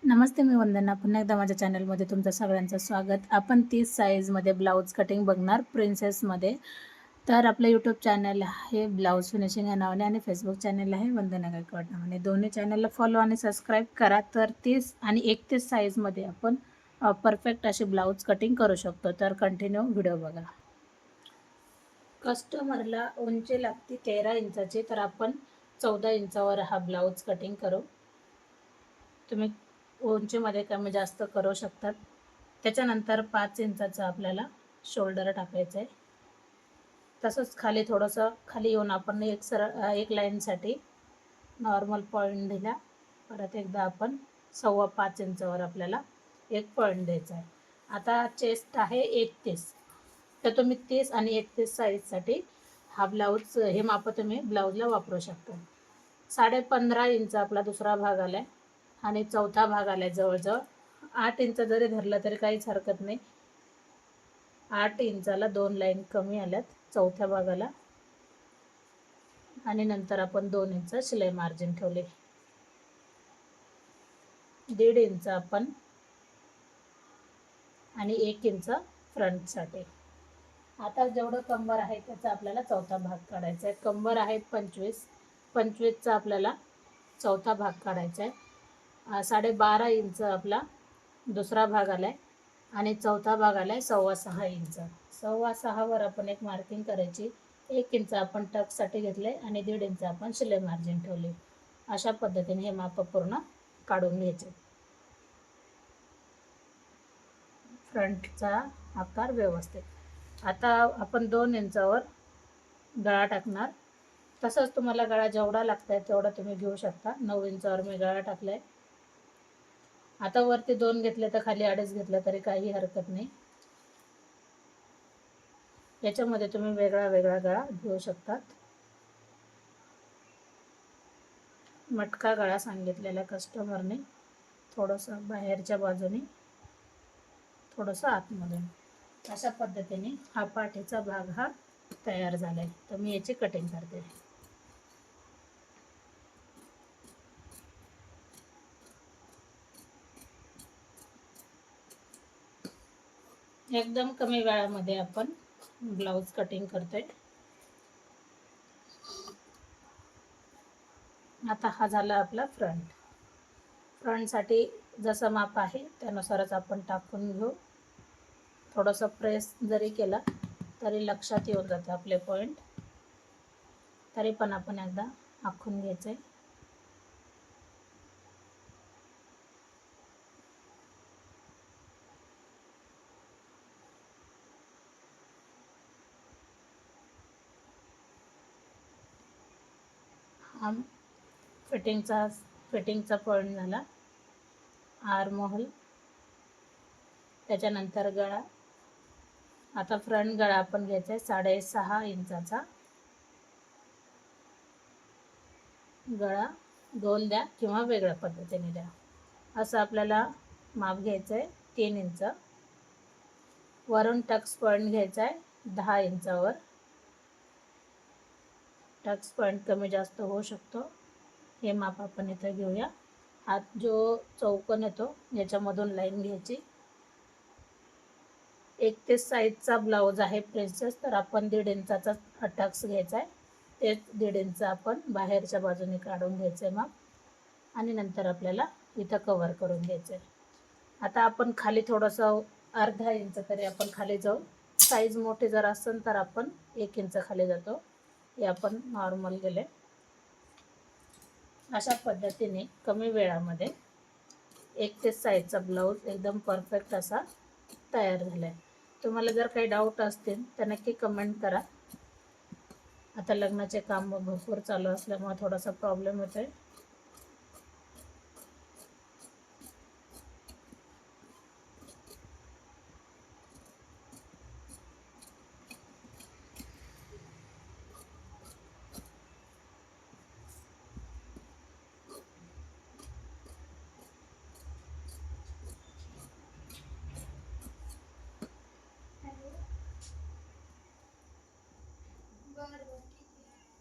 नमस्ते, मी वंदना. पुन्हा एकदा माझ्या चॅनलमध्ये तुमचं सगळ्यांचं स्वागत. आपण 30 साईजमध्ये ब्लाऊज कटिंग बघणार प्रिन्सेसमध्ये. तर आपलं यूट्यूब चॅनल आहे ब्लाऊज फिनिशिंग या नावाने आणि फेसबुक चॅनल आहे वंदना गायकवाड नावाने. दोन्ही चॅनलला फॉलो आणि सबस्क्राईब करा. तर 30 आणि 31 साईजमध्ये आपण परफेक्ट अशी ब्लाऊज कटिंग करू शकतो. तर कंटिन्यू व्हिडिओ बघा. कस्टमरला उंची लागते 13 इंचाची, तर आपण 14 इंचावर हा ब्लाऊज कटिंग करू. तुम्ही उंचीमध्ये कमी जास्त करू शकतात. त्याच्यानंतर 5 इंचाचं आपल्याला शोल्डर टाकायचं आहे. तसंच खाली थोडंसं खाली येऊन आपण एक लाईनसाठी नॉर्मल पॉईंट दिला. परत एकदा आपण 5.25 इंचावर आपल्याला एक पॉईंट द्यायचा आहे. आता चेस्ट आहे 31, तर तुम्ही 30 आणि 31 साईजसाठी हा ब्लाऊज हे माप तुम्ही ब्लाऊजला वापरू शकता. 15.5 इंच आपला दुसरा भाग आला आहे आणि चौथा भाग आला आहे जवळजवळ 8 इंच जरी धरलं तरी काहीच हरकत नाही. 8 इंचाला 2 लाईन कमी आल्यात चौथ्या भागाला आणि नंतर आपण 2 इंच शिलाई मार्जिन ठेवले. 1.5 इंच आपण आणि 1 इंच फ्रंटसाठी. आता जेवढं कंबर आहे त्याचा आपल्याला चौथा भाग काढायचा आहे. कंबर आहे 25चा आपल्याला चौथा भाग काढायचा आहे. 12.5 इंच आपला दुसरा भाग आला आहे आणि चौथा भाग आला आहे 6.25 इंच. 6.25 वर आपण एक मार्किंग करायची. 1 इंच आपण टक्ससाठी घेतले आणि 1.5 इंच आपण शिलाई मार्जिन ठेवले. अशा पद्धतीने हे माप पूर्ण काढून घ्यायचे. फ्रंटचा आकार व्यवस्थित. आता आपण 2 इंचावर गळा टाकणार. तसंच तुम्हाला गळा जेवढा लागतंय तेवढा तुम्ही घेऊ शकता. 9 इंचावर मी गळा टाकलाय. आता वरती 2 घेतले तर खाली 2.5 घेतलं तरी काही हरकत नाही. याच्यामध्ये तुम्ही वेगळा वेगळा गळा घेऊ शकतात. मटका गळा सांगितलेला कस्टमरने, थोडंसं बाहेरच्या बाजूने, थोडंसं आतमधून. अशा पद्धतीने हा पाठीचा भाग हा तयार झालाय. तर मी याची कटिंग करते. एकदम कमी वेळामध्ये आपण ब्लाऊज कटिंग करतोय. आता हा झाला आपला फ्रंटसाठी जसं माप आहे त्यानुसारच आपण टाकून घेऊ. थोडंसं प्रेस जरी केला तरी लक्षात येऊन जातं आपले पॉईंट. तरी पण आपण एकदा आखून घ्यायचं आहे. हा फिटिंगचा पॉईंट झाला. आर्महोल, त्याच्यानंतर गळा. आता फ्रंट गळा आपण घ्यायचा आहे 6.5 इंचाचा. गळा गोल द्या किंवा वेगळ्या पद्धतीने द्या. असं आपल्याला माप घ्यायचं आहे 3 इंच. वरून टक्स पॉईंट घ्यायचा आहे 10 इंचावर. टक्स पॉईंट कमी जास्त होऊ शकतो. हे माप आपण इथं घेऊया. हात जो चौकोन येतो याच्यामधून लाईन घ्यायची. 31 साईजचा ब्लाऊज आहे प्रिन्सेस, तर आपण 1.5 इंचाचा टक्स घ्यायचा आहे. तेच 1.5 इंच आपण बाहेरच्या बाजूने काढून घ्यायचं आहे माप आणि नंतर आपल्याला इथं कवर करून घ्यायचं आहे. आता आपण खाली थोडंसं अर्धा इंच तरी आपण खाली जाऊ. साईज मोठी जर असेल तर आपण 1 इंच खाली जातो. हे आपण नॉर्मल गेले. अशा पद्धतीने कमी वेळामध्ये 31 साईजचा ब्लाऊज एकदम परफेक्ट असा तयार झाला आहे. तुम्हाला जर काही डाऊट असतील तर नक्की कमेंट करा. आता लग्नाचे काम भरपूर चालू असल्यामुळे थोडासा प्रॉब्लेम होतोय.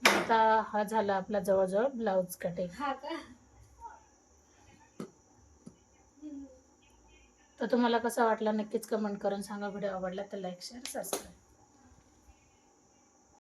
आता हा झाला आपला जवळजवळ ब्लाऊज कटिंग. तर तुम्हाला कसा वाटला नक्कीच कमेंट करून सांगा. व्हिडिओ आवडला तर लाईक शेअर सबस्क्राईब.